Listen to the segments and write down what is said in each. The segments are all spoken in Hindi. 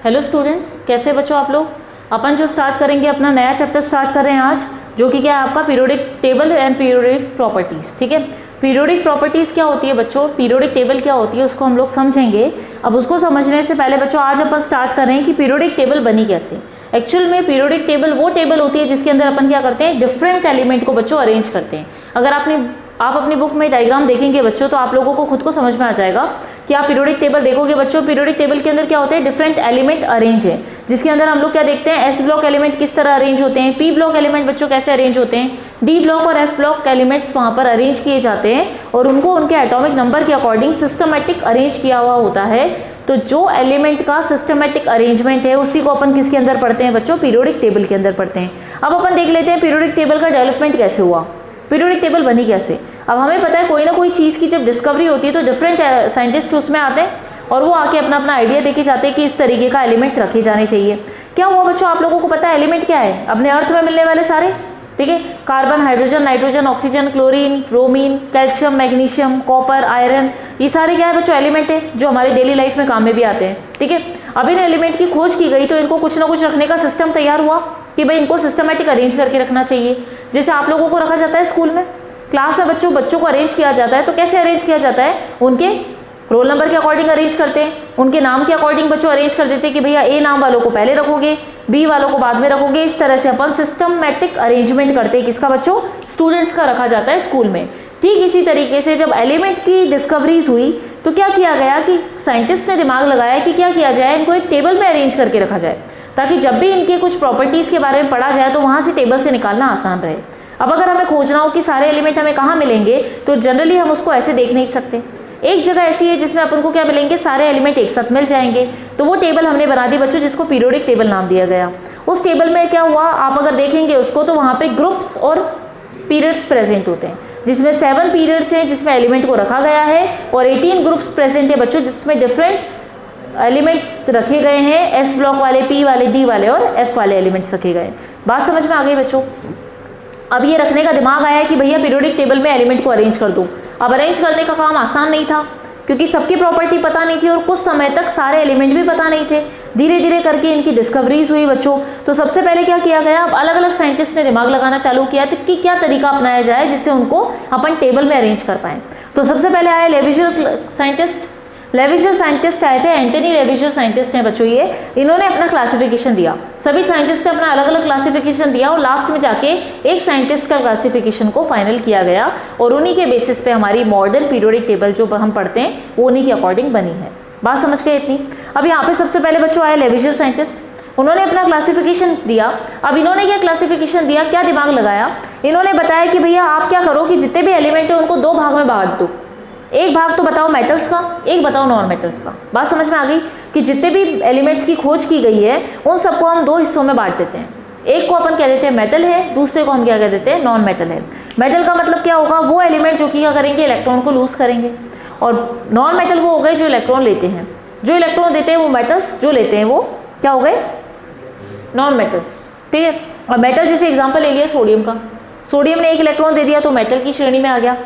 हेलो स्टूडेंट्स, कैसे बच्चों आप लोग। अपन जो स्टार्ट करेंगे अपना नया चैप्टर स्टार्ट कर रहे हैं आज, जो कि क्या है आपका periodic table and periodic properties. ठीक है, पीरियोडिक प्रॉपर्टीज़ क्या होती है बच्चों, पीरियोडिक टेबल क्या होती है उसको हम लोग समझेंगे। अब उसको समझने से पहले बच्चों आज अपन स्टार्ट कर रहे हैं कि पीरियोडिक टेबल बनी कैसे। एक्चुअल में पीरियोडिक टेबल वो टेबल होती है जिसके अंदर अपन क्या करते हैं, डिफरेंट एलिमेंट को बच्चों अरेंज करते हैं। अगर आप अपनी बुक में डायग्राम देखेंगे बच्चों तो आप लोगों को खुद को समझ में आ जाएगा कि आप पीरियोडिक टेबल देखोगे बच्चों, पीरियोडिक टेबल के अंदर क्या होते हैं, डिफरेंट एलिमेंट अरेंज है, जिसके अंदर हम लोग क्या देखते हैं, एस ब्लॉक एलिमेंट किस तरह अरेंज होते हैं, पी ब्लॉक एलिमेंट बच्चों कैसे अरेंज होते हैं, डी ब्लॉक और एफ ब्लॉक एलिमेंट्स वहाँ पर अरेंज किए जाते हैं और उनको उनके एटॉमिक नंबर के अकॉर्डिंग सिस्टमेटिक अरेंज किया हुआ होता है। तो जो एलिमेंट का सिस्टमेटिक अरेंजमेंट है उसी को अपन किसके अंदर पढ़ते हैं बच्चों, पीरियोडिक टेबल के अंदर पढ़ते हैं। अब अपन देख लेते हैं पीरियोडिक टेबल का डेवलपमेंट कैसे हुआ, पीरियोडिक टेबल बनी कैसे। अब हमें पता है कोई ना कोई चीज़ की जब डिस्कवरी होती है तो डिफरेंट साइंटिस्ट उसमें आते हैं और वो आके अपना अपना आइडिया देके जाते हैं कि इस तरीके का एलिमेंट रखे जाने चाहिए। क्या हुआ बच्चों, आप लोगों को पता है एलिमेंट क्या है, अपने अर्थ में मिलने वाले सारे, ठीक है, carbon, hydrogen, nitrogen, oxygen, chlorine, bromine, calcium, magnesium, copper, iron, ये सारे क्या है बच्चों, एलिमेंट है जो हमारे डेली लाइफ में काम में भी आते हैं। ठीक है, अब इन एलिमेंट की खोज की गई तो इनको कुछ ना कुछ रखने का सिस्टम तैयार हुआ कि भाई इनको सिस्टमेटिक अरेंज करके रखना चाहिए। जैसे आप लोगों को रखा जाता है स्कूल में, क्लास में बच्चों को अरेंज किया जाता है, तो कैसे अरेंज किया जाता है, उनके रोल नंबर के अकॉर्डिंग अरेंज करते हैं, उनके नाम के अकॉर्डिंग बच्चों अरेंज कर देते हैं कि भैया ए नाम वालों को पहले रखोगे, बी वालों को बाद में रखोगे। इस तरह से अपन सिस्टमैटिक अरेंजमेंट करते हैं, किसका बच्चों, स्टूडेंट्स का रखा जाता है स्कूल में। ठीक इसी तरीके से जब एलिमेंट की डिस्कवरीज हुई तो क्या किया गया कि साइंटिस्ट ने दिमाग लगाया कि क्या किया जाए, इनको एक टेबल में अरेंज करके रखा जाए ताकि जब भी इनके कुछ प्रॉपर्टीज़ के बारे में पढ़ा जाए तो वहाँ से टेबल से निकालना आसान रहे। अब अगर हमें खोजना हो कि सारे एलिमेंट हमें कहाँ मिलेंगे तो जनरली हम उसको ऐसे देख नहीं सकते। एक जगह ऐसी है जिसमें अपन को क्या मिलेंगे, सारे एलिमेंट एक साथ मिल जाएंगे, तो वो टेबल हमने बना दी बच्चों जिसको पीरियोडिक टेबल नाम दिया गया। उस टेबल में क्या हुआ, आप अगर देखेंगे उसको तो वहाँ पे ग्रुप्स और पीरियड्स प्रेजेंट होते हैं, जिसमें 7 पीरियड्स हैं जिसमें एलिमेंट को रखा गया है और 18 ग्रुप्स प्रेजेंट है बच्चों जिसमें डिफरेंट एलिमेंट रखे गए हैं, एस ब्लॉक वाले, पी वाले, डी वाले और एफ वाले एलिमेंट्स रखे गए। बात समझ में आ गई बच्चों। अब ये रखने का दिमाग आया कि भैया पीरियोडिक टेबल में एलिमेंट को अरेंज कर दूं। अब अरेंज करने का काम आसान नहीं था क्योंकि सबकी प्रॉपर्टी पता नहीं थी और कुछ समय तक सारे एलिमेंट भी पता नहीं थे। धीरे धीरे करके इनकी डिस्कवरीज हुई बच्चों। तो सबसे पहले क्या किया गया, अब अलग अलग साइंटिस्ट ने दिमाग लगाना चालू किया तो कि क्या तरीका अपनाया जाए जिससे उनको अपन टेबल में अरेंज कर पाएँ। तो सबसे पहले आए लेविशर साइंटिस्ट आए थे, एंटनी लेविशर साइंटिस्ट हैं बच्चों ये। इन्होंने अपना क्लासिफिकेशन दिया, सभी साइंटिस्ट ने अपना अलग अलग क्लासिफिकेशन दिया और लास्ट में जाके एक साइंटिस्ट का क्लासिफिकेशन को फाइनल किया गया और उन्हीं के बेसिस पे हमारी मॉडर्न पीरियोडिक टेबल जो हम पढ़ते हैं वो उन्हीं के अकॉर्डिंग बनी है। बात समझ गए इतनी। अब यहाँ पे सबसे पहले बच्चों आए लेविशर साइंटिस्ट, उन्होंने अपना क्लासिफिकेशन दिया। अब इन्होंने क्या क्लासिफिकेशन दिया, क्या दिमाग लगाया, इन्होंने बताया कि भैया आप क्या करो कि जितने भी एलिमेंट है उनको 2 भाग में बांट दो, एक भाग तो बताओ मेटल्स का, एक बताओ नॉन मेटल्स का। बात समझ में आ गई कि जितने भी एलिमेंट्स की खोज की गई है उन सबको हम 2 हिस्सों में बांट देते हैं। एक को अपन कह देते हैं मेटल है, दूसरे को हम क्या कह देते हैं, नॉन मेटल है। मेटल का मतलब क्या होगा, वो एलिमेंट जो कि क्या करेंगे, इलेक्ट्रॉन को लूज करेंगे, और नॉन मेटल वो हो गए जो इलेक्ट्रॉन लेते हैं। जो इलेक्ट्रॉन देते हैं वो मेटल्स, जो लेते हैं वो क्या हो गए, नॉन मेटल्स। ठीक है, अब मेटल जैसे एग्जाम्पल ले लिया सोडियम का, सोडियम ने 1 इलेक्ट्रॉन दे दिया तो मेटल की श्रेणी में आ गया।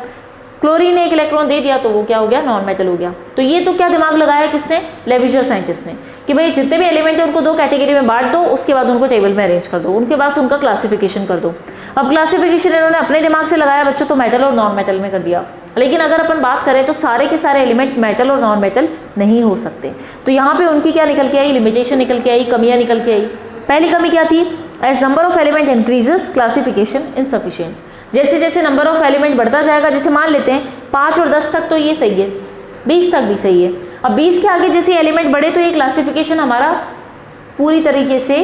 क्लोरीन ने 1 इलेक्ट्रॉन दे दिया तो वो क्या हो गया, नॉन मेटल हो गया। तो ये तो क्या दिमाग लगाया किसने, लेविशर साइंटिस्ट ने, कि भाई जितने भी एलिमेंट है उनको 2 कैटेगरी में बांट दो, उसके बाद उनको टेबल में अरेंज कर दो, उनके बाद उनका क्लासिफिकेशन कर दो। अब क्लासिफिकेशन इन्होंने अपने दिमाग से लगाया बच्चों तो मेटल और नॉन मेटल में कर दिया। लेकिन अगर अपन बात करें तो सारे के सारे एलिमेंट मेटल और नॉन मेटल नहीं हो सकते। तो यहाँ पे उनकी क्या निकल के आई, लिमिटेशन निकल के आई, कमियाँ निकल के आई। पहली कमी क्या थी, as number of element increases classification insufficient. जैसे जैसे नंबर ऑफ एलिमेंट बढ़ता जाएगा, जैसे मान लेते हैं 5 और 10 तक तो ये सही है, 20 तक भी सही है। अब 20 के आगे जैसे एलिमेंट बढ़े तो ये क्लासिफिकेशन हमारा पूरी तरीके से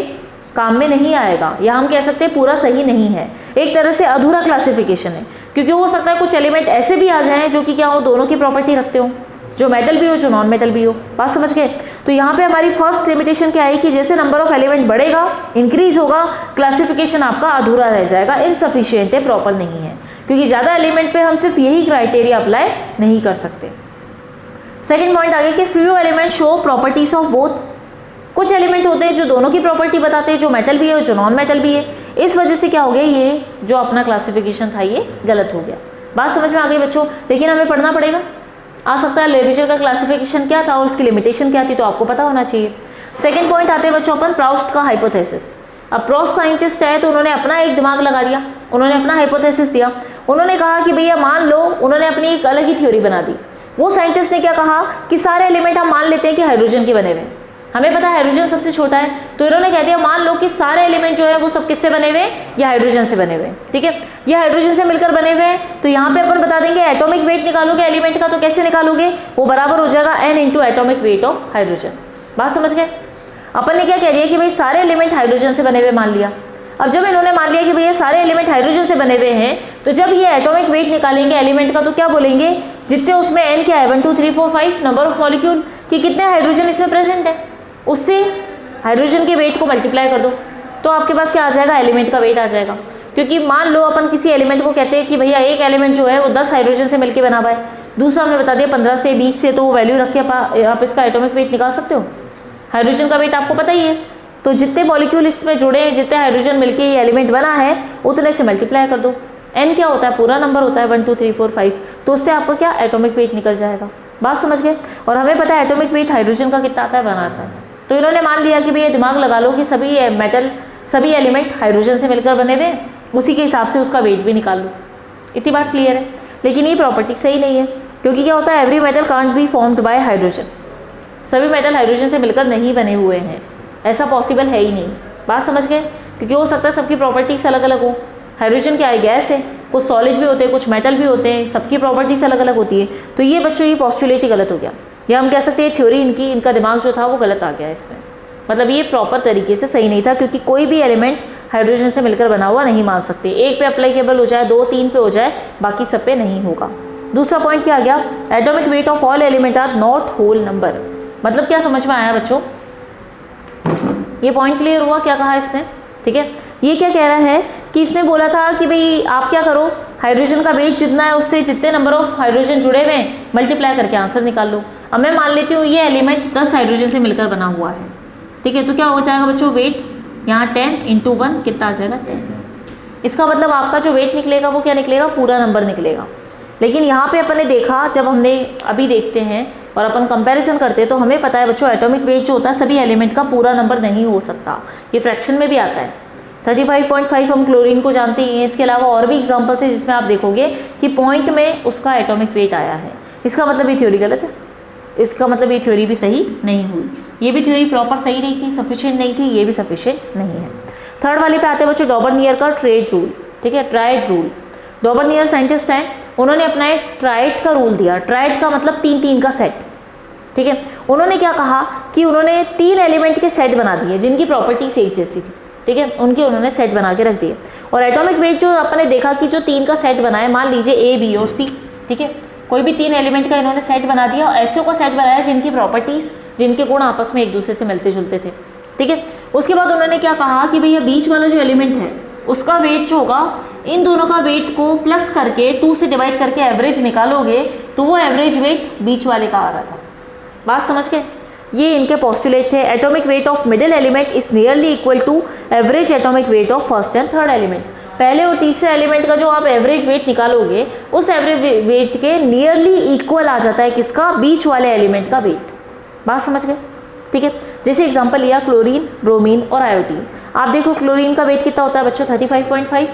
काम में नहीं आएगा, या हम कह सकते हैं पूरा सही नहीं है, एक तरह से अधूरा क्लासिफिकेशन है। क्योंकि हो सकता है कुछ एलिमेंट ऐसे भी आ जाएं जो कि क्या हो, दोनों की प्रॉपर्टी रखते हो, जो मेटल भी हो जो नॉन मेटल भी हो। बात समझ गए। तो यहाँ पे हमारी फर्स्ट लिमिटेशन क्या है कि जैसे नंबर ऑफ एलिमेंट बढ़ेगा, इंक्रीज होगा, क्लासिफिकेशन आपका अधूरा रह जाएगा, इनसफिशिएंट है, प्रॉपर नहीं है, क्योंकि ज़्यादा एलिमेंट पे हम सिर्फ यही क्राइटेरिया अप्लाई नहीं कर सकते। सेकेंड पॉइंट आगे कि few element show properties of both. कुछ एलिमेंट होते हैं जो दोनों की प्रॉपर्टी बताते हैं, जो मेटल भी है जो नॉन मेटल भी है। इस वजह से क्या हो गया, ये जो अपना क्लासिफिकेशन था ये गलत हो गया। बात समझ में आ गई बच्चों। लेकिन हमें पढ़ना पड़ेगा, आ सकता है लेविशर का क्लासिफिकेशन क्या था और उसकी लिमिटेशन क्या थी, तो आपको पता होना चाहिए। सेकेंड पॉइंट आते हैं बच्चों अपन प्राउस्ट का हाइपोथेसिस। अब प्रॉस्ट साइंटिस्ट है तो उन्होंने अपना एक दिमाग लगा दिया, उन्होंने अपना हाइपोथेसिस दिया। उन्होंने कहा कि भैया मान लो, उन्होंने अपनी एक अलग ही थ्योरी बना दी। वो साइंटिस्ट ने क्या कहा कि सारे एलिमेंट हम मान लेते हैं कि हाइड्रोजन के बने हुए हैं, हमें पता है हाइड्रोजन सबसे छोटा है, तो इन्होंने कह दिया मान लो कि सारे एलिमेंट जो है वो सब किससे बने हुए हैं, ये हाइड्रोजन से बने हुए हैं। ठीक है, ये हाइड्रोजन से मिलकर बने हुए हैं, तो यहाँ पे अपन बता देंगे एटॉमिक वेट निकालोगे एलिमेंट का, तो कैसे निकालोगे, वो बराबर हो जाएगा n into atomic weight of hydrogen. बात समझ गए। अपन ने क्या कह दिया कि भाई सारे एलिमेंट हाइड्रोजन से बने हुए मान लिया। अब जब इन्होंने मान लिया कि भैया सारे एलिमेंट हाइड्रोजन से बने हुए हैं, तो जब ये एटॉमिक वेट निकालेंगे एलिमेंट का तो क्या बोलेंगे, जितने उसमें n क्या है 1 2 3 4 5 नंबर ऑफ मॉलिक्यूल कि कितने हाइड्रोजन इसमें प्रेजेंट है, उससे हाइड्रोजन के वेट को मल्टीप्लाई कर दो तो आपके पास क्या आ जाएगा, एलिमेंट का वेट आ जाएगा। क्योंकि मान लो अपन किसी एलिमेंट को कहते हैं कि भैया एक एलिमेंट जो है वो 10 हाइड्रोजन से मिलकर बना हुआ है, दूसरा हमने बता दिया 15 से 20 से, तो वो वैल्यू रख के आप इसका एटॉमिक वेट निकाल सकते हो। हाइड्रोजन का वेट आपको पता ही है, तो जितने मॉलिक्यूल इसमें जुड़े हैं, जितने हाइड्रोजन मिलके ये एलिमेंट बना है, उतने से मल्टीप्लाई कर दो। n क्या होता है, पूरा नंबर होता है 1 2 3 4 5, तो उससे आपको क्या एटॉमिक वेट निकल जाएगा। बात समझ गए। और हमें पता है एटॉमिक वेट हाइड्रोजन का कितना आता है, बनाता है। तो इन्होंने मान लिया कि भैया दिमाग लगा लो कि सभी मेटल, सभी एलिमेंट हाइड्रोजन से मिलकर बने हुए, उसी के हिसाब से उसका वेट भी निकाल लो। इतनी बात क्लियर है। लेकिन ये प्रॉपर्टी सही नहीं है, क्योंकि क्या होता है, every metal can't be formed by hydrogen. सभी मेटल हाइड्रोजन से मिलकर नहीं बने हुए हैं, ऐसा पॉसिबल है ही नहीं। बात समझ गए। क्योंकि हो सकता है सबकी प्रॉपर्टीज अलग अलग हो। हाइड्रोजन क्या है, गैस है, कुछ सॉलिड भी होते हैं, कुछ मेटल भी होते हैं, सबकी प्रॉपर्टीज अलग अलग होती है। तो ये बच्चों ये पॉस्टुलेट ही गलत हो गया, या हम कह सकते हैं थ्योरी इनका दिमाग जो था वो गलत आ गया इसमें। मतलब ये प्रॉपर तरीके से सही नहीं था, क्योंकि कोई भी एलिमेंट हाइड्रोजन से मिलकर बना हुआ नहीं मान सकते। एक पे अप्लीकेबल हो जाए, 2 3 पे हो जाए, बाकी सब पे नहीं होगा। दूसरा पॉइंट क्या आ गया, atomic weight of all element are not whole number. मतलब क्या समझ में आया बच्चों, ये पॉइंट क्लियर हुआ क्या कहा इसने। ठीक है, ये क्या कह रहा है कि इसने बोला था कि भाई आप क्या करो, हाइड्रोजन का वेट जितना है उससे जितने नंबर ऑफ हाइड्रोजन जुड़े हुए हैं मल्टीप्लाई करके आंसर निकाल लो। अब मैं मान लेती हूँ ये एलिमेंट 10 हाइड्रोजन से मिलकर बना हुआ है। ठीक है, तो क्या हो जाएगा बच्चों, वेट यहाँ 10 इंटू 1 कितना आ जाएगा, 10। इसका मतलब आपका जो वेट निकलेगा वो क्या निकलेगा, पूरा नंबर निकलेगा। लेकिन यहाँ पे अपन ने देखा, जब हमने अभी देखते हैं और अपन कंपैरिजन करते हैं, तो हमें पता है बच्चों एटॉमिक वेट जो होता है सभी एलिमेंट का पूरा नंबर नहीं हो सकता, ये फ्रैक्शन में भी आता है। 35.5 हम क्लोरीन को जानते हैं। इसके अलावा और भी एग्जांपल्स है जिसमें आप देखोगे कि पॉइंट में उसका एटॉमिक वेट आया है। इसका मतलब ये थ्योरी गलत है, इसका मतलब ये थ्योरी भी सही नहीं हुई। ये भी थ्योरी प्रॉपर सही नहीं थी, सफिशिएंट नहीं थी, ये भी सफिशिएंट नहीं है। थर्ड वाले पे आते हैं बच्चों डॉबरनियर का ट्रेड रूल। ठीक है, ट्राइड रूल। डॉबरनियर साइंटिस्ट हैं, उन्होंने अपना एक ट्राइड का रूल दिया। ट्राइड का मतलब 3-3 का सेट। ठीक है, उन्होंने क्या कहा कि उन्होंने 3 एलिमेंट के सेट बना दिए जिनकी प्रॉपर्टीज एक जैसी थी। ठीक है, उनके उन्होंने सेट बना के रख दिए। और एटॉमिक वेट जो अपने देखा कि जो 3 का सेट बनाया, मान लीजिए ए, बी और सी। ठीक है, कोई भी 3 एलिमेंट का इन्होंने सेट बना दिया और ऐसे का सेट बनाया जिनकी प्रॉपर्टीज, जिनके गुण आपस में एक दूसरे से मिलते जुलते थे। ठीक है, उसके बाद उन्होंने क्या कहा कि भैया बीच वाला जो एलिमेंट है उसका वेट जो होगा, इन दोनों का वेट को प्लस करके 2 से डिवाइड करके एवरेज निकालोगे तो वो एवरेज वेट बीच वाले का आ रहा था। बात समझ गए। ये इनके पोस्टुलेट थे। Atomic weight of middle element is nearly equal to average atomic weight of first and third element. पहले और तीसरे एलिमेंट का जो आप एवरेज वेट निकालोगे उस एवरेज वेट के नियरली इक्वल आ जाता है किसका, बीच वाले एलिमेंट का वेट। बात समझ गए। ठीक है, जैसे एग्जांपल लिया क्लोरीन, ब्रोमीन और आयोडीन। आप देखो क्लोरीन का वेट कितना होता है बच्चों, 35.5,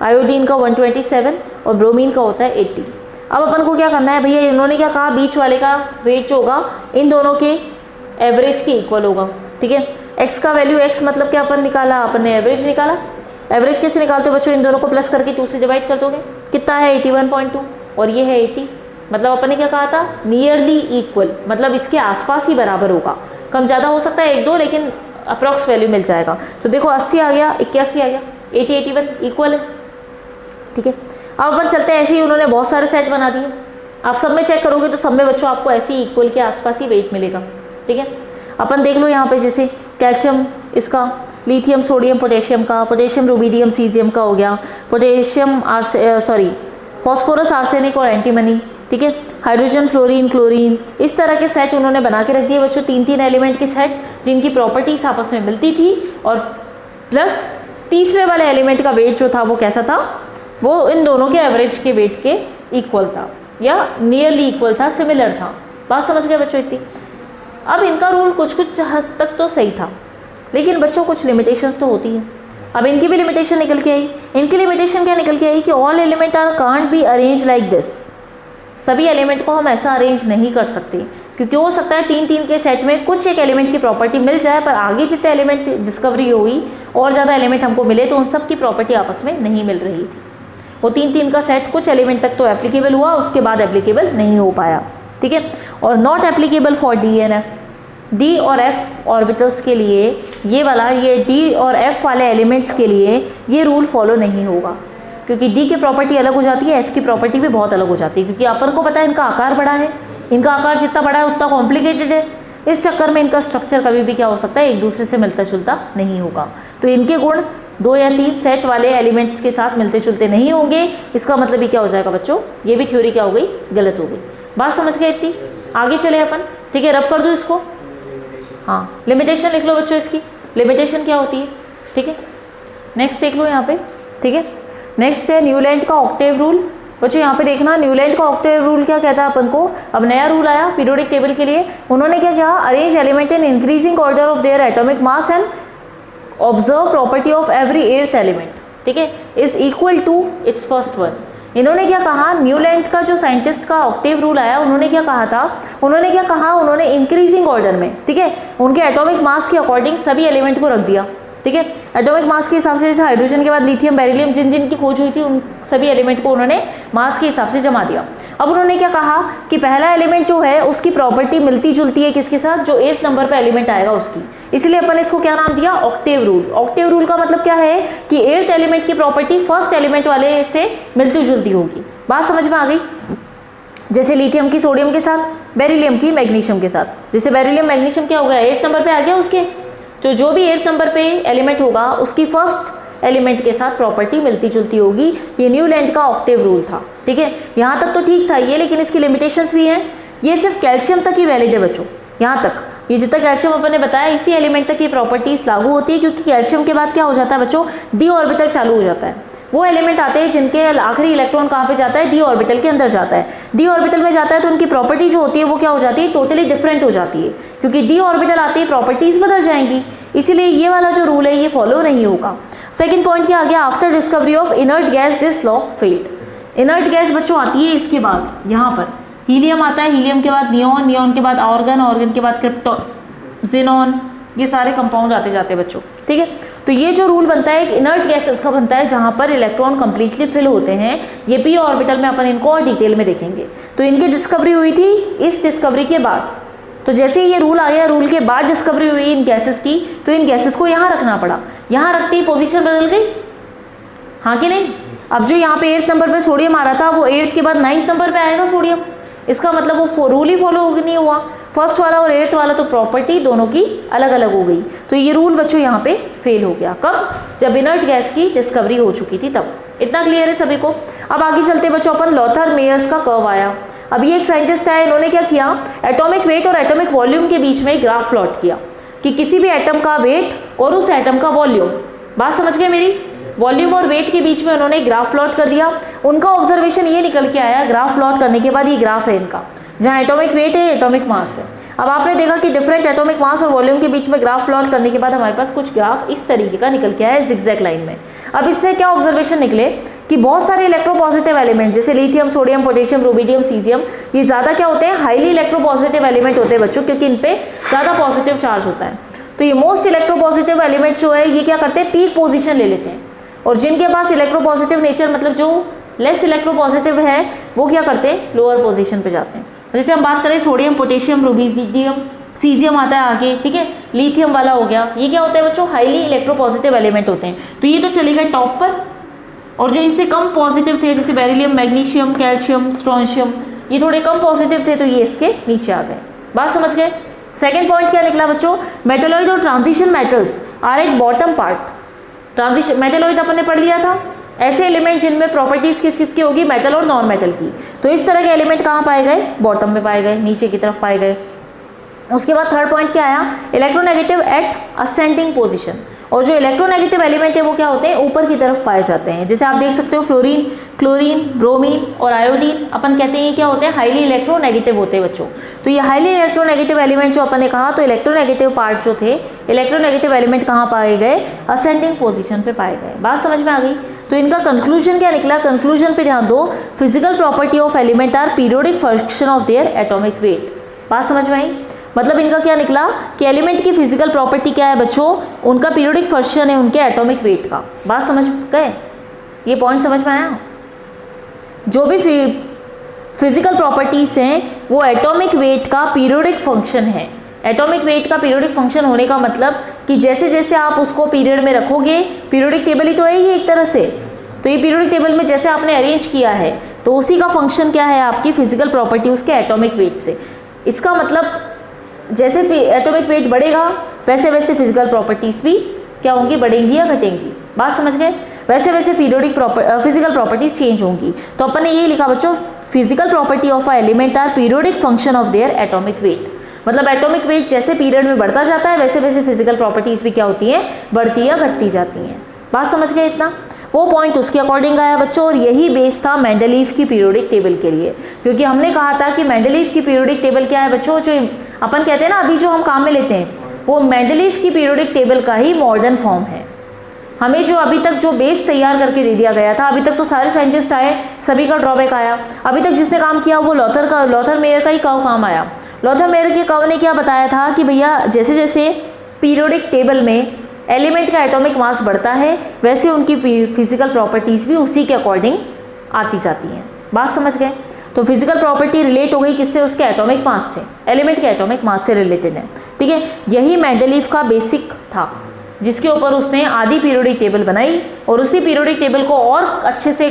आयोडीन का 127 और ब्रोमीन का होता है 80। अब अपन को क्या करना है भैया, इन्होंने क्या कहा, बीच वाले का वेट जो होगा इन दोनों के एवरेज के इक्वल होगा। ठीक है, एक्स का वैल्यू, एक्स मतलब क्या अपन निकाला, अपन ने एवरेज निकाला। एवरेज कैसे निकालते हो बच्चों, इन दोनों को प्लस करके 2 से डिवाइड कर दोगे, कितना है 81.2 और ये है 80। मतलब अपन ने क्या कहा था, नियरली इक्वल, मतलब इसके आसपास ही बराबर होगा। कम ज़्यादा हो सकता है 1-2, लेकिन अप्रॉक्स वैल्यू मिल जाएगा। तो देखो 80 आ गया, 81 आ गया, 80 81 इक्वल है। ठीक है, अब अपन चलते हैं, ऐसे ही उन्होंने बहुत सारे सेट बना दिए। आप सब में चेक करोगे तो सब में बच्चों आपको ऐसे ही इक्वल के आसपास ही वेट मिलेगा। ठीक है, अपन देख लो यहाँ पे जैसे कैल्शियम इसका, लिथियम सोडियम पोटेशियम का, पोटेशियम रुबीडियम सीजियम का हो गया, पोटेशियम फॉस्फोरस आर्सेनिक और एंटीमनी। ठीक है, हाइड्रोजन फ्लोरीन क्लोरीन, इस तरह के सेट उन्होंने बना के रख दिए बच्चों, 3-3 एलिमेंट के सेट जिनकी प्रॉपर्टीज आपस में मिलती थी। और प्लस तीसरे वाले एलिमेंट का वेट जो था वो कैसा था, वो इन दोनों के एवरेज के वेट के इक्वल था या नियरली इक्वल था, सिमिलर था। बात समझ गए बच्चों इतनी। अब इनका रूल कुछ हद तक तो सही था, लेकिन बच्चों कुछ लिमिटेशंस तो होती हैं। अब इनकी भी लिमिटेशन निकल के आई। इनकी लिमिटेशन क्या निकल के आई कि all element are can't be arrange like this, सभी एलिमेंट को हम ऐसा अरेंज नहीं कर सकते, क्योंकि हो सकता है 3-3 के सेट में कुछ एक एलिमेंट की प्रॉपर्टी मिल जाए, पर आगे जितने एलिमेंट डिस्कवरी हुई और ज़्यादा एलिमेंट हमको मिले तो उन सब की प्रॉपर्टी आपस में नहीं मिल रही थी। वो 3-3 का सेट कुछ एलिमेंट तक तो एप्लीकेबल हुआ, उसके बाद एप्लीकेबल नहीं हो पाया, ठीक है। और not applicable for D and F, D और एफ ऑर्बिटल्स के लिए ये डी और एफ वाले एलिमेंट्स के लिए ये रूल फॉलो नहीं होगा, क्योंकि डी की प्रॉपर्टी अलग हो जाती है, एफ की प्रॉपर्टी भी बहुत अलग हो जाती है, क्योंकि अपन को पता है इनका आकार बड़ा है, इनका आकार जितना बड़ा है उतना कॉम्प्लिकेटेड है, इस चक्कर में इनका स्ट्रक्चर कभी भी क्या हो सकता है, एक दूसरे से मिलता जुलता नहीं होगा। तो इनके गुण 2 या 3 सेट वाले एलिमेंट्स के साथ मिलते जुलते नहीं होंगे। इसका मतलब ये क्या हो जाएगा बच्चों, ये भी थ्योरी क्या हो गई, गलत हो गई। बात समझ गए इतनी? आगे चले अपन, ठीक है। रब कर दूँ इसको, हाँ लिमिटेशन लिख लो बच्चों, इसकी लिमिटेशन क्या होती है, ठीक है। नेक्स्ट देख लो यहाँ पे, ठीक है। नेक्स्ट है न्यूलैंड का ऑक्टेव रूल। बच्चों यहाँ पे देखना, न्यूलैंड का ऑक्टेव रूल क्या कहता है अपन को। अब नया रूल आया पीरियोडिक टेबल के लिए, उन्होंने क्या किया, arrange element in increasing order of their atomic mass and observe property of every 8th element, ठीक है, is equal to its first one. इन्होंने क्या कहा, न्यूलैंड का जो साइंटिस्ट का ऑक्टेव रूल आया, उन्होंने क्या कहा था, उन्होंने इंक्रीजिंग ऑर्डर में, ठीक है, उनके एटॉमिक मास के अकॉर्डिंग सभी एलिमेंट को रख दिया, ठीक है। एटॉमिक मास के हिसाब से, जैसे हाइड्रोजन के बाद लिथियम, बेरिलियम, जिन की खोज हुई थी, उन सभी एलिमेंट को उन्होंने मास के हिसाब से जमा दिया। अब उन्होंने क्या कहा कि पहला एलिमेंट जो है उसकी प्रॉपर्टी मिलती जुलती है किसके साथ, जो 8th नंबर पे एलिमेंट आएगा उसकी, इसलिए अपन इसको क्या नाम दिया, ऑक्टेव रूल। ऑक्टेव रूल का मतलब क्या है कि 8th एलिमेंट की प्रॉपर्टी फर्स्ट एलिमेंट वाले से मिलती जुलती होगी। बात समझ में आ गई? जैसे लिथियम की सोडियम के साथ, बेरिलियम की मैग्नीशियम के साथ। जैसे बेरिलियम मैग्नीशियम क्या हो गया, 8th नंबर पे आ गया उसके, तो जो भी 8th नंबर पे एलिमेंट होगा उसकी फर्स्ट एलिमेंट के साथ प्रॉपर्टी मिलती जुलती होगी। ये न्यूलैंड का ऑक्टेव रूल था, ठीक है। यहाँ तक तो ठीक था ये, लेकिन इसकी लिमिटेशंस भी हैं। ये सिर्फ कैल्शियम तक ही वैलिड है बच्चों, यहाँ तक, ये जितना कैल्शियम अपन ने बताया इसी एलिमेंट तक ये प्रॉपर्टीज लागू होती है, क्योंकि कैल्शियम के बाद क्या हो जाता है बच्चों, डी ऑर्बिटल चालू हो जाता है। वो एलिमेंट आते हैं जिनके आखिरी इलेक्ट्रॉन कहाँ पे जाता है, डी ऑर्बिटल के अंदर जाता है। डी ऑर्बिटल में जाता है तो उनकी प्रॉपर्टी जो होती है वो क्या हो जाती है, टोटली डिफरेंट हो जाती है, क्योंकि डी ऑर्बिटल आते ही प्रॉपर्टीज बदल जाएंगी। इसीलिए ये वाला जो रूल है ये फॉलो नहीं होगा। सेकंड पॉइंट क्या आ गया, after discovery of inert gas this law failed. Inert gas बच्चों आती है इसके बाद, यहाँ पर हीलियम आता है, हीलियम के बाद नियॉन, नियॉन के बाद ऑर्गन, ऑर्गन के बाद क्रिप्टो, जिनॉन, ये सारे कंपाउंड आते जाते हैं बच्चों, ठीक है। तो ये जो रूल बनता है एक इनर्ट गैसेस का बनता है, जहाँ पर इलेक्ट्रॉन कंप्लीटली फिल होते हैं। ये पी ऑर्बिटल में अपन इनको और डिटेल में देखेंगे। तो इनकी डिस्कवरी हुई थी इस डिस्कवरी के बाद, तो जैसे ये रूल आ गया, रूल के बाद डिस्कवरी हुई इन गैसेस की, तो इन गैसेस को यहाँ रखना पड़ा। यहाँ रखते ही पोजीशन बदल गई, हाँ कि नहीं। अब जो यहाँ पे 8th नंबर पे सोडियम आ रहा था, वो 8th के बाद 9th नंबर पे आएगा सोडियम। इसका मतलब वो रूल ही फॉलो नहीं हुआ, फर्स्ट वाला और 8th वाला तो प्रॉपर्टी दोनों की अलग अलग हो गई। तो ये रूल बच्चों यहाँ पे फेल हो गया। कब, जब इनर्ट गैस की डिस्कवरी हो चुकी थी तब। इतना क्लियर है सभी को? अब आगे चलते बच्चों, अपन लॉथर मेयर्स का कर्व आया। अब ये एक साइंटिस्ट है, इन्होंने क्या किया, एटॉमिक वेट और एटॉमिक वॉल्यूम के बीच में ग्राफ प्लॉट किया कि किसी भी एटम का वेट और उस एटम का वॉल्यूम, बात समझ गए मेरी, वॉल्यूम और वेट के बीच में उन्होंने ग्राफ प्लॉट कर दिया। उनका ऑब्जर्वेशन ये निकल के आया, ग्राफ प्लॉट करने के बाद, ये ग्राफ है इनका, जहाँ एटॉमिक वेट है, एटॉमिक मास है। अब आपने देखा कि डिफरेंट एटॉमिक मास और वॉल्यूम के बीच में ग्राफ प्लॉट करने के बाद हमारे पास कुछ ग्राफ इस तरीके का निकल के आया है जिगजैग लाइन में। अब इससे क्या ऑब्जर्वेशन निकले कि बहुत सारे इलेक्ट्रोपॉजिटिव एलिमेंट जैसे lithium, sodium, potassium, rubidium, caesium, ये ज़्यादा क्या होते हैं, हाईली इलेक्ट्रोपॉजिटिव एलिमेंट होते हैं बच्चों, क्योंकि इन पे ज़्यादा पॉजिटिव चार्ज होता है। तो ये मोस्ट इलेक्ट्रोपॉजिटिव एलिमेंट जो है ये क्या करते हैं, पीक पोजिशन ले लेते हैं, और जिनके पास इलेक्ट्रोपॉजिटिव नेचर, मतलब जो लेस इलेक्ट्रोपॉजिटिव है, वो क्या करते हैं, लोअर पोजिशन पे जाते हैं। जैसे हम बात करें सोडियम, पोटेशियम, रुबिडियम, सीजियम आता है आगे, ठीक है, लिथियम वाला हो गया, ये क्या होता है बच्चों, हाईली इलेक्ट्रोपॉजिटिव एलिमेंट होते हैं। तो ये तो चले गए टॉप पर, और जो इनसे कम पॉजिटिव थे जैसे बेरिलियम, मैग्नीशियम, कैल्शियम, स्ट्रोंशियम, ये थोड़े कम पॉजिटिव थे, तो ये इसके नीचे आ गए। बात समझ गए? सेकेंड पॉइंट क्या निकला बच्चों, मेटलॉइड और transition metals are at bottom part. Transition metalloid अपन ने पढ़ लिया था, ऐसे एलिमेंट जिनमें प्रॉपर्टीज किस किस की होगी, मेटल और नॉन मेटल की। तो इस तरह के एलिमेंट कहाँ पाए गए, बॉटम में पाए गए, नीचे की तरफ पाए गए। उसके बाद थर्ड पॉइंट क्या आया, इलेक्ट्रोनेगेटिव एट असेंडिंग पोजीशन। और जो इलेक्ट्रोनेगेटिव एलिमेंट है वो क्या होते हैं, ऊपर की तरफ पाए जाते हैं। जैसे आप देख सकते हो फ्लोरीन, क्लोरीन, ब्रोमीन और आयोडीन, अपन कहते हैं ये क्या होते हैं, हाईली इलेक्ट्रोनेगेटिव होते हैं बच्चों। तो ये हाईली इलेक्ट्रोनेगेटिव एलिमेंट जो अपन ने कहा, तो इलेक्ट्रोनेगेटिव पार्ट जो थे, इलेक्ट्रोनेगेटिव एलिमेंट कहाँ पाए गए, असेंडिंग पोजिशन पे पाए गए। बात समझ में आ गई। तो इनका कंक्लूजन क्या निकला, कंक्लूजन पे ध्यान दो, physical property of element are periodic function of their atomic weight. बात समझ में आई। मतलब इनका क्या निकला कि एलिमेंट की फिजिकल प्रॉपर्टी क्या है बच्चों, उनका पीरियोडिक फंक्शन है उनके एटॉमिक वेट का। बात समझ गए, ये पॉइंट समझ में आया। जो भी फिजिकल प्रॉपर्टीज हैं वो एटॉमिक वेट का पीरियोडिक फंक्शन है। एटॉमिक वेट का पीरियोडिक फंक्शन होने का मतलब कि जैसे जैसे आप उसको पीरियड में रखोगे, पीरियोडिक टेबल ही तो है ये एक तरह से, तो ये पीरियोडिक टेबल में जैसे आपने अरेंज किया है तो उसी का फंक्शन क्या है, आपकी फिजिकल प्रॉपर्टी उसके एटॉमिक वेट से। इसका मतलब जैसे एटॉमिक वेट बढ़ेगा वैसे वैसे फिजिकल प्रॉपर्टीज भी क्या होंगी, बढ़ेंगी या घटेंगी। बात समझ गए। वैसे वैसे फिजिकल प्रॉपर्टीज चेंज होंगी। तो अपन ने ये लिखा बच्चों, physical property of a element are periodic function of their atomic weight. मतलब एटॉमिक वेट जैसे पीरियड में बढ़ता जाता है वैसे वैसे फिजिकल प्रॉपर्टीज भी क्या होती हैं, बढ़ती या घटती जाती हैं। बात समझ गए इतना। वो पॉइंट उसके अकॉर्डिंग आया बच्चों, और यही बेस था मेंडलीव की पीरियोडिक टेबल के लिए। क्योंकि हमने कहा था कि मेंडलीव की पीरियोडिक टेबल क्या है बच्चों, जो अपन कहते हैं ना अभी जो हम काम में लेते हैं, वो मेंडलीव की पीरियोडिक टेबल का ही मॉडर्न फॉर्म है। हमें जो अभी तक जो बेस तैयार करके दे दिया गया था, अभी तक तो सारे साइंटिस्ट आए, सभी का ड्रॉबैक आया। अभी तक जिसने काम किया वो लॉथर मेयर का ही काम आया। लॉथर मेयर के कर्व ने क्या बताया था कि भैया जैसे जैसे पीरियोडिक टेबल में एलिमेंट का एटॉमिक मास बढ़ता है वैसे उनकी फिजिकल प्रॉपर्टीज भी उसी के अकॉर्डिंग आती जाती हैं। बात समझ गए। तो फिजिकल प्रॉपर्टी रिलेट हो गई किससे, उसके एटॉमिक मास से, एलिमेंट के एटॉमिक मास से रिलेटेड है। ठीक है, यही मेंडलीव का बेसिक था जिसके ऊपर उसने आधी पीरियोडिक टेबल बनाई, और उसी पीरियोडिक टेबल को और अच्छे से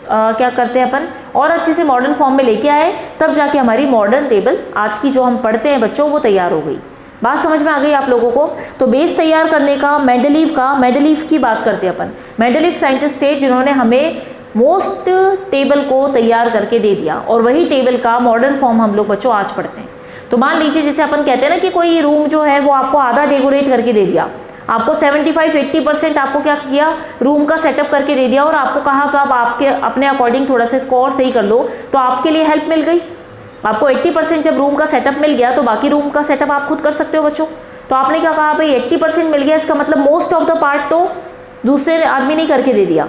क्या करते हैं अपन, और अच्छे से मॉडर्न फॉर्म में लेके आए, तब जाके हमारी मॉडर्न टेबल आज की जो हम पढ़ते हैं बच्चों वो तैयार हो गई। बात समझ में आ गई आप लोगों को। तो बेस तैयार करने का मेंडलीव की बात करते हैं अपन। मेंडलीव साइंटिस्ट थे जिन्होंने हमें मोस्ट टेबल को तैयार करके दे दिया, और वही टेबल का मॉडर्न फॉर्म हम लोग बच्चों आज पढ़ते हैं। तो मान लीजिए जैसे अपन कहते हैं ना कि कोई रूम जो है वो आपको आधा डेकोरेट करके दे दिया, आपको 75-80% आपको क्या किया, रूम का सेटअप करके दे दिया, और आपको कहा कि आप आपके अपने अकॉर्डिंग थोड़ा सा इसको और सही कर लो, तो आपके लिए हेल्प मिल गई। आपको 80% जब रूम का सेटअप मिल गया तो बाकी रूम का सेटअप आप खुद कर सकते हो बच्चों। तो आपने क्या कहा भाई 80% मिल गया, इसका मतलब मोस्ट ऑफ द पार्ट तो दूसरे आदमी ने करके दे दिया।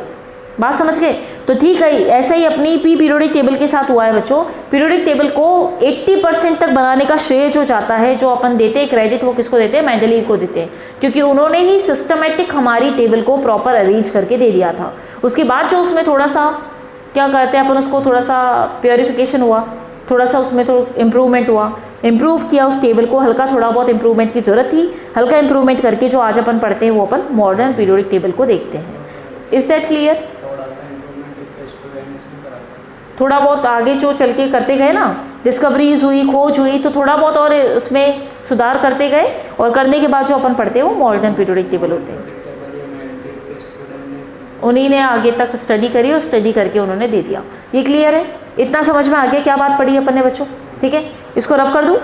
बात समझ गए। तो ठीक है, ऐसा ही अपनी पीरियोडिक टेबल के साथ हुआ है बच्चों। पीरियोडिक टेबल को 80% तक बनाने का श्रेय जो जाता है, जो अपन देते हैं क्रेडिट, वो किसको देते हैं, मेंडलीव को देते हैं, क्योंकि उन्होंने ही सिस्टमेटिक हमारी टेबल को प्रॉपर अरेंज करके दे दिया था। उसके बाद जो उसमें थोड़ा सा क्या कहते हैं अपन उसको, थोड़ा सा प्योरिफिकेशन हुआ, थोड़ा सा उसमें तो इम्प्रूवमेंट हुआ, इम्प्रूव किया उस टेबल को, हल्का थोड़ा बहुत इम्प्रूवमेंट की ज़रूरत थी, हल्का इम्प्रूवमेंट करके जो आज अपन पढ़ते हैं वो अपन मॉडर्न पीरियोडिक टेबल को देखते हैं। Is that clear. थोड़ा बहुत आगे जो चल के करते गए ना, डिस्कवरीज हुई, खोज हुई, तो थोड़ा बहुत और उसमें सुधार करते गए, और करने के बाद जो अपन पढ़ते हैं वो मॉडर्न पीरियोडिक टेबल होते हैं। उन्हीं ने आगे तक स्टडी करी और स्टडी करके उन्होंने दे दिया। ये क्लियर है, इतना समझ में आ गया क्या बात पढ़ी अपन ने बच्चों। ठीक है, इसको रब कर दूँ,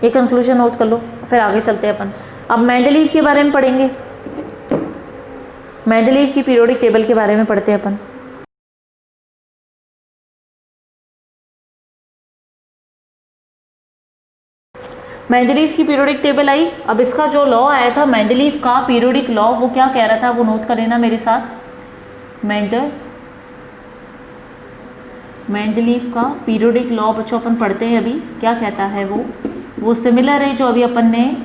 ये कंक्लूजन नोट कर लो, फिर आगे चलते हैं अपन। अब मेंडलीव के बारे में पढ़ेंगे, मेंडलीव की पीरियोडिक टेबल के बारे में पढ़ते हैं अपन। मेंडलीव की पीरियोडिक टेबल आई। अब इसका जो लॉ आया था मेंडलीव का पीरियोडिक लॉ, वो क्या कह रहा था वो नोट कर लेना मेरे साथ। मेंडलीव का पीरियोडिक लॉ बच्चों अपन पढ़ते हैं अभी, क्या कहता है वो सिमिलर है जो अभी अपन ने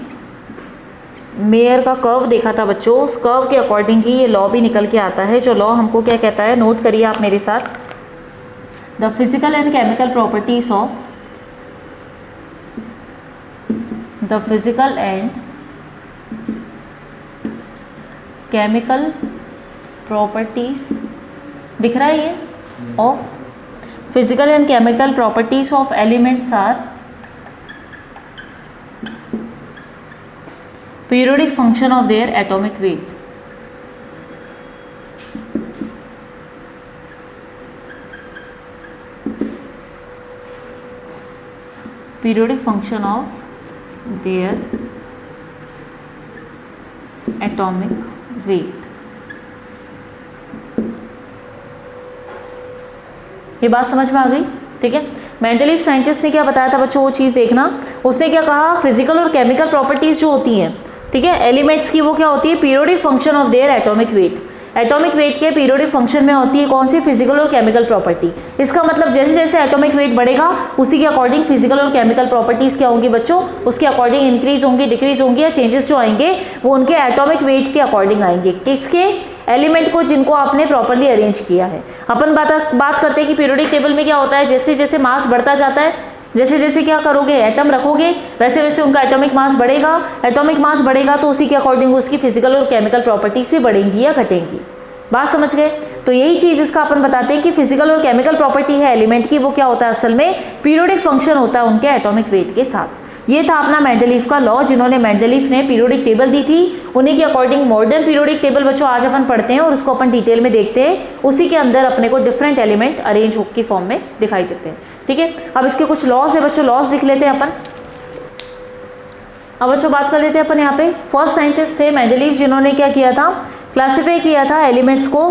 मेयर का कर्व देखा था बच्चों, उस कर्व के अकॉर्डिंग ही ये लॉ भी निकल के आता है। जो लॉ हमको क्या कहता है, नोट करिए आप मेरे साथ। The physical and chemical properties of the physical and chemical properties, दिख रहा है ये, of physical and chemical properties of elements are periodic function of their atomic weight. Periodic function of their atomic weight. ये बात समझ में आ गई? ठीक है। मेंडलीव साइंटिस्ट ने क्या बताया था बच्चों, वो चीज़ देखना। उसने क्या कहा, फिजिकल और केमिकल प्रॉपर्टीज जो होती हैं, ठीक है, एलिमेंट्स की, वो क्या होती है, periodic function of their atomic wait. Atomic weight के पीरियोडिक फंक्शन में होती है कौन सी, फिजिकल और केमिकल प्रॉपर्टी। इसका मतलब जैसे जैसे एटॉमिक वेट बढ़ेगा उसी के अकॉर्डिंग फिजिकल और केमिकल प्रॉपर्टीज क्या होंगी बच्चों, उसके अकॉर्डिंग इंक्रीज होंगी, डिक्रीज होंगी, या चेंजेस जो आएंगे वो उनके एटॉमिक वेट के अकॉर्डिंग आएंगे। किसके, एलिमेंट को जिनको आपने प्रॉपर्ली अरेंज किया है। अपन बात करते हैं कि पीरियोडिक टेबल में क्या होता है, जैसे जैसे मास बढ़ता जाता है, जैसे जैसे क्या करोगे, एटम रखोगे, वैसे वैसे उनका एटॉमिक मास बढ़ेगा। एटॉमिक मास बढ़ेगा तो उसी के अकॉर्डिंग उसकी फिजिकल और केमिकल प्रॉपर्टीज भी बढ़ेंगी या घटेंगी। बात समझ गए? तो यही चीज़ इसका अपन बताते हैं कि फिजिकल और केमिकल प्रॉपर्टी है एलिमेंट की, वो क्या होता है, असल में पीरियोडिक फंक्शन होता है उनके एटॉमिक वेट के साथ। ये था अपना मेंडलीव का लॉ, जिन्होंने मेंडलीव ने पीरियोडिक टेबल दी थी, उन्हीं के अकॉर्डिंग मॉडर्न पीरियोडिक टेबल बच्चों आज अपन पढ़ते हैं और उसको अपन डिटेल में देखते हैं। उसी के अंदर अपने को डिफरेंट एलिमेंट अरेंज की फॉर्म में दिखाई देते हैं। ठीक है, अब इसके कुछ लॉज है बच्चों, लॉज लिख लेते हैं अपन। अब बच्चों बात कर लेते हैं अपन यहाँ पे। फर्स्ट साइंटिस्ट थे मेंडलीव, जिन्होंने क्या किया था, क्लासीफाई किया था एलिमेंट्स को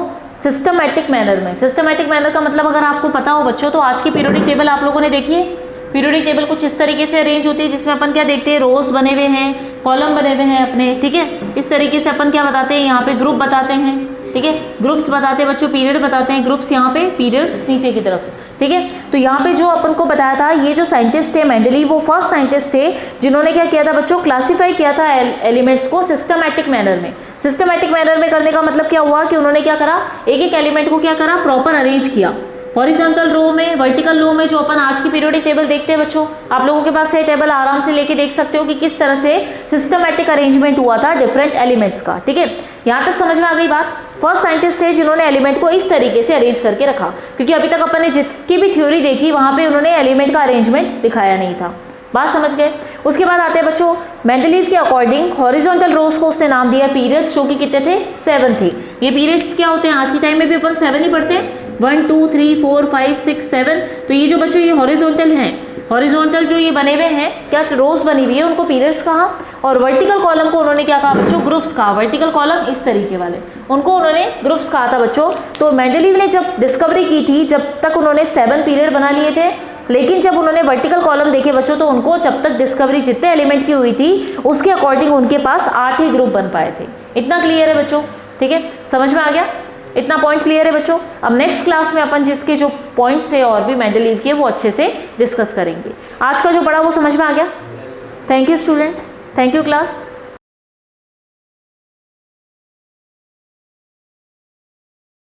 सिस्टमैटिक मैनर में। सिस्टमैटिक मैनर का मतलब अगर आपको पता हो बच्चों, तो आज की पीरियोडिक टेबल आप लोगों ने देखी है। पीरियोडिक टेबल कुछ इस तरीके से अरेंज होती है, जिसमें अपन क्या देखते हैं, रोज बने हुए हैं, कॉलम बने हुए हैं अपने। ठीक है, इस तरीके से अपन क्या बताते हैं, यहाँ पे ग्रुप बताते हैं। ठीक है, ग्रुप्स बताते हैं बच्चों, पीरियड बताते हैं, ग्रुप्स यहाँ पे, पीरियड्स नीचे की तरफ। ठीक है, तो यहाँ पे जो अपन को बताया था, ये जो साइंटिस्ट थे मेंडलीव, वो फर्स्ट साइंटिस्ट थे जिन्होंने क्या किया था बच्चों, क्लासीफाई किया था एलिमेंट्स को सिस्टमैटिक मैनर में। सिस्टमैटिक मैनर में करने का मतलब क्या हुआ कि उन्होंने क्या करा, एक एक एलिमेंट को क्या करा, प्रॉपर अरेंज किया। हॉरिजॉन्टल रो में, वर्टिकल रो में, जो अपन आज की पीरियोडिक टेबल देखते हैं बच्चों, आप लोगों के पास ये टेबल आराम से लेके देख सकते हो कि किस तरह से सिस्टमैटिक अरेंजमेंट हुआ था डिफरेंट एलिमेंट्स का। ठीक है, यहाँ तक समझ में आ गई बात। फर्स्ट साइंटिस्ट थे जिन्होंने एलिमेंट को इस तरीके से अरेंज करके रखा, क्योंकि अभी तक अपन ने जिसकी भी थ्योरी देखी वहां पे उन्होंने एलिमेंट का अरेंजमेंट दिखाया नहीं था। बात समझ गए? उसके बाद आते हैं बच्चों, मेंडलीव के अकॉर्डिंग हॉरिजॉन्टल रोज को उसने नाम दिया पीरियड्स, जो कि कितने थे, 7 थे। ये पीरियड्स क्या होते हैं, आज के टाइम में भी अपन 7 ही पढ़ते हैं, 1 2 3 4 5 6 7। तो ये जो बच्चों ये हॉरिजॉन्टल हैं, हॉरिजॉन्टल जो ये बने हुए हैं, क्या रोज बनी हुई है, उनको पीरियड्स कहा। और वर्टिकल कॉलम को उन्होंने क्या कहा बच्चों, ग्रुप्स कहा। वर्टिकल कॉलम इस तरीके वाले, उनको उन्होंने ग्रुप्स कहा था बच्चों। तो मेंडलीव ने जब डिस्कवरी की थी, जब तक उन्होंने 7 पीरियड बना लिए थे, लेकिन जब उन्होंने वर्टिकल कॉलम देखे बच्चों, तो उनको जब तक डिस्कवरी जितने एलिमेंट की हुई थी उसके अकॉर्डिंग उनके पास 8 ही ग्रुप बन पाए थे। इतना क्लियर है बच्चों? ठीक है, समझ में आ गया? इतना पॉइंट क्लियर है बच्चों? अब नेक्स्ट क्लास में अपन जिसके जो पॉइंट्स है और भी मेंडलीव के, वो अच्छे से डिस्कस करेंगे। आज का जो पढ़ा वो समझ में आ गया? Thank you student, thank you class.